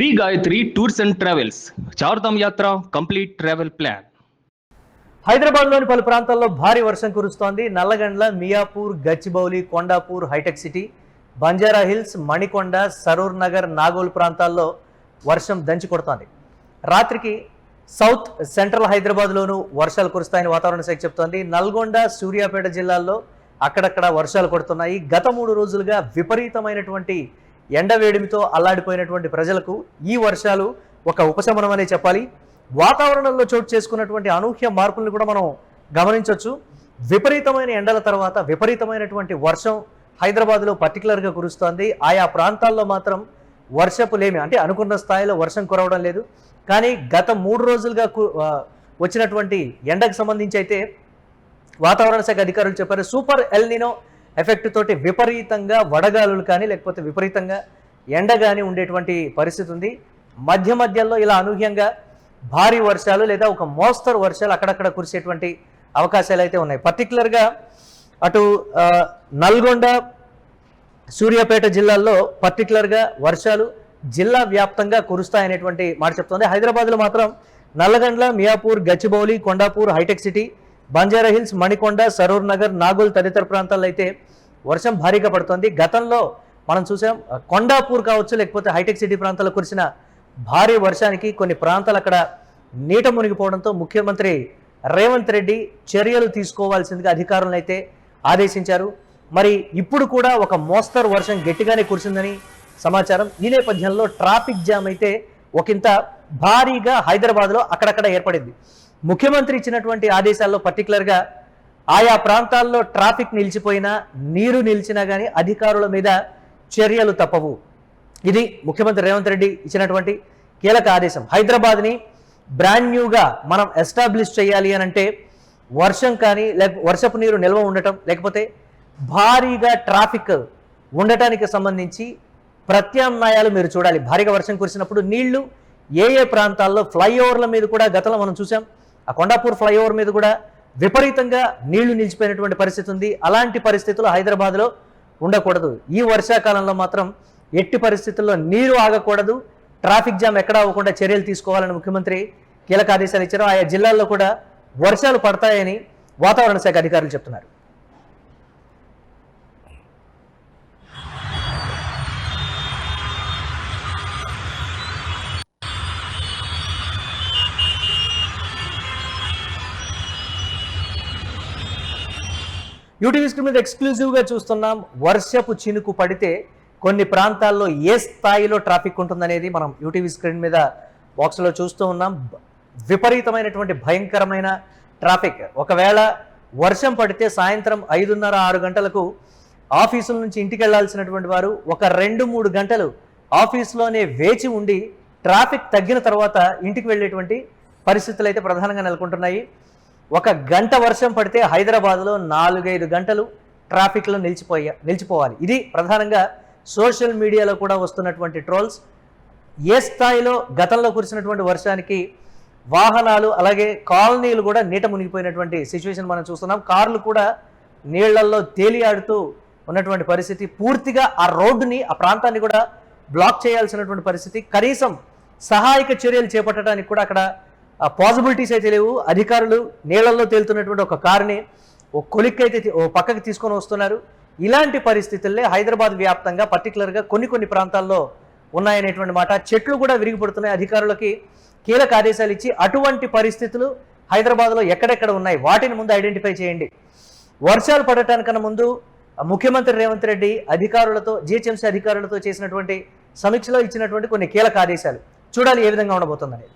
Shri Gayatri tours and travels Chardham యాత్ర complete travel plan. హైదరాబాద్లోని పలు ప్రాంతాల్లో భారీ వర్షం కురుస్తోంది. Nallagandla, Miyapur, Gachibowli, Kondapur, Hitech City, Banjara Hills, Manikonda, Saroor Nagar, Nagole ప్రాంతాల్లో వర్షం దంచి కొడుతోంది. రాత్రికి సౌత్ సెంట్రల్ హైదరాబాద్లోనూ వర్షాలు కురుస్తాయని వాతావరణ శాఖ చెప్తోంది. నల్గొండ, సూర్యాపేట జిల్లాల్లో అక్కడక్కడ వర్షాలు కొడుతున్నాయి. గత 3 రోజులుగా విపరీతమైనటువంటి ఎండవేడిమితో అల్లాడిపోయినటువంటి ప్రజలకు ఈ వర్షాలు ఒక ఉపశమనం అనే చెప్పాలి. వాతావరణంలో చోటు చేసుకున్నటువంటి అనూహ్య మార్పులను కూడా మనం గమనించవచ్చు. విపరీతమైన ఎండల తర్వాత విపరీతమైనటువంటి వర్షం హైదరాబాద్లో పర్టికులర్గా కురుస్తోంది. ఆయా ప్రాంతాల్లో మాత్రం వర్షపు లేమి, అంటే అనుకున్న స్థాయిలో వర్షం కురవడం లేదు. కానీ గత 3 రోజులుగా వచ్చినటువంటి ఎండకు సంబంధించి అయితే వాతావరణ శాఖ అధికారులు చెప్పారు, సూపర్ ఎల్ నినో ఎఫెక్ట్ తోటి విపరీతంగా వడగాలులు కానీ లేకపోతే విపరీతంగా ఎండ కానీ ఉండేటువంటి పరిస్థితి ఉంది. మధ్యలో ఇలా అనూహ్యంగా భారీ వర్షాలు లేదా ఒక మోస్తరు వర్షాలు అక్కడక్కడ కురిసేటువంటి అవకాశాలు అయితే ఉన్నాయి. పర్టికులర్గా అటు నల్గొండ, సూర్యాపేట జిల్లాల్లో పర్టికులర్గా వర్షాలు జిల్లా వ్యాప్తంగా కురుస్తాయనేటువంటి మాట చెప్తోంది. హైదరాబాద్లో మాత్రం Nallagandla, Miyapur, Gachibowli, Kondapur, Hitech City, Banjara Hills, Manikonda, Saroor Nagar, Nagole తదితర ప్రాంతాల్లో అయితే వర్షం భారీగా పడుతోంది. గతంలో మనం చూసాం కొండాపూర్ కావచ్చు లేకపోతే హైటెక్ సిటీ ప్రాంతాల్లో కురిసిన భారీ వర్షానికి కొన్ని ప్రాంతాలు అక్కడ నీట మునిగిపోవడంతో ముఖ్యమంత్రి రేవంత్ రెడ్డి చర్యలు తీసుకోవాల్సిందిగా అధికారులను అయితే ఆదేశించారు. మరి ఇప్పుడు కూడా ఒక మోస్తరు వర్షం గట్టిగానే కురిసిందని సమాచారం. ఈ నేపథ్యంలో ట్రాఫిక్ జామ్ అయితే ఒకంత భారీగా హైదరాబాద్లో అక్కడక్కడ ఏర్పడింది. ముఖ్యమంత్రి ఇచ్చినటువంటి ఆదేశాల్లో పర్టికులర్గా ఆయా ప్రాంతాల్లో ట్రాఫిక్ నిలిచిపోయినా, నీరు నిలిచినా కానీ అధికారుల మీద చర్యలు తప్పవు. ఇది ముఖ్యమంత్రి రేవంత్ రెడ్డి ఇచ్చినటువంటి కీలక ఆదేశం. హైదరాబాద్ని బ్రాండ్ న్యూగా మనం ఎస్టాబ్లిష్ చేయాలి అని అంటే వర్షం కానీ వర్షపు నీరు నిల్వ ఉండటం లేకపోతే భారీగా ట్రాఫిక్ ఉండటానికి సంబంధించి ప్రత్యామ్నాయాలు మీరు చూడాలి. భారీగా వర్షం కురిసినప్పుడు నీళ్లు ఏ ప్రాంతాల్లో ఫ్లైఓవర్ల మీద కూడా గతంలో మనం చూసాం, ఆ కొండాపూర్ ఫ్లైఓవర్ మీద కూడా విపరీతంగా నీళ్లు నిలిచిపోయినటువంటి పరిస్థితి ఉంది. అలాంటి పరిస్థితులు హైదరాబాద్లో ఉండకూడదు. ఈ వర్షాకాలంలో మాత్రం ఎట్టి పరిస్థితుల్లో నీరు ఆగకూడదు, ట్రాఫిక్ జామ్ ఎక్కడా అవ్వకుండా చర్యలు తీసుకోవాలని ముఖ్యమంత్రి కీలక ఆదేశాలు ఇచ్చారు. ఆయా జిల్లాల్లో కూడా వర్షాలు పడతాయని వాతావరణ శాఖ అధికారులు చెప్తున్నారు. యూటీవీ స్క్రీన్ మీద ఎక్స్క్లూజివ్గా చూస్తున్నాం. వర్షపు చినుకు పడితే కొన్ని ప్రాంతాల్లో ఏ స్థాయిలో ట్రాఫిక్ ఉంటుందనేది మనం యూటీవీ స్క్రీన్ మీద బాక్స్లో చూస్తూ ఉన్నాం. విపరీతమైనటువంటి భయంకరమైన ట్రాఫిక్. ఒకవేళ వర్షం పడితే సాయంత్రం 5:30-6 గంటలకు ఆఫీసుల నుంచి ఇంటికి వెళ్లాల్సినటువంటి వారు ఒక 2-3 గంటలు ఆఫీసులోనే వేచి ఉండి ట్రాఫిక్ తగ్గిన తర్వాత ఇంటికి వెళ్ళేటువంటి పరిస్థితులు అయితే ప్రధానంగా నెలకొంటున్నాయి. ఒక గంట వర్షం పడితే హైదరాబాద్లో 4-5 గంటలు ట్రాఫిక్లో నిలిచిపోవాలి. ఇది ప్రధానంగా సోషల్ మీడియాలో కూడా వస్తున్నటువంటి ట్రోల్స్. ఏ స్థాయిలో గతంలో కురిసినటువంటి వర్షానికి వాహనాలు అలాగే కాలనీలు కూడా నీట మునిగిపోయినటువంటి సిచ్యువేషన్ మనం చూస్తున్నాం. కార్లు కూడా నీళ్లలో తేలియాడుతూ ఉన్నటువంటి పరిస్థితి. పూర్తిగా ఆ రోడ్డుని, ఆ ప్రాంతాన్ని కూడా బ్లాక్ చేయాల్సినటువంటి పరిస్థితి. కనీసం సహాయక చర్యలు చేపట్టడానికి కూడా అక్కడ పాసిబిలిటీస్ అయితే లేవు. అధికారులు నీళ్లలో తేలుతున్నటువంటి ఒక కారుని ఓ కొలిక్కైతే ఓ పక్కకి తీసుకొని వస్తున్నారు. ఇలాంటి పరిస్థితుల్లో హైదరాబాద్ వ్యాప్తంగా పర్టికులర్గా కొన్ని ప్రాంతాల్లో ఉన్నాయనేటువంటి మాట. చెట్లు కూడా విరిగిపడుతున్నాయి. అధికారులకి కీలక ఆదేశాలు ఇచ్చి అటువంటి పరిస్థితులు హైదరాబాద్లో ఎక్కడెక్కడ ఉన్నాయి వాటిని ముందు ఐడెంటిఫై చేయండి. వర్షాలు పడటానికన్నా ముందు ముఖ్యమంత్రి రేవంత్ రెడ్డి అధికారులతో, జిహెచ్ఎంసీ అధికారులతో చేసినటువంటి సమీక్షలో ఇచ్చినటువంటి కొన్ని కీలక ఆదేశాలు చూడాలి ఏ విధంగా ఉండబోతుందనేది.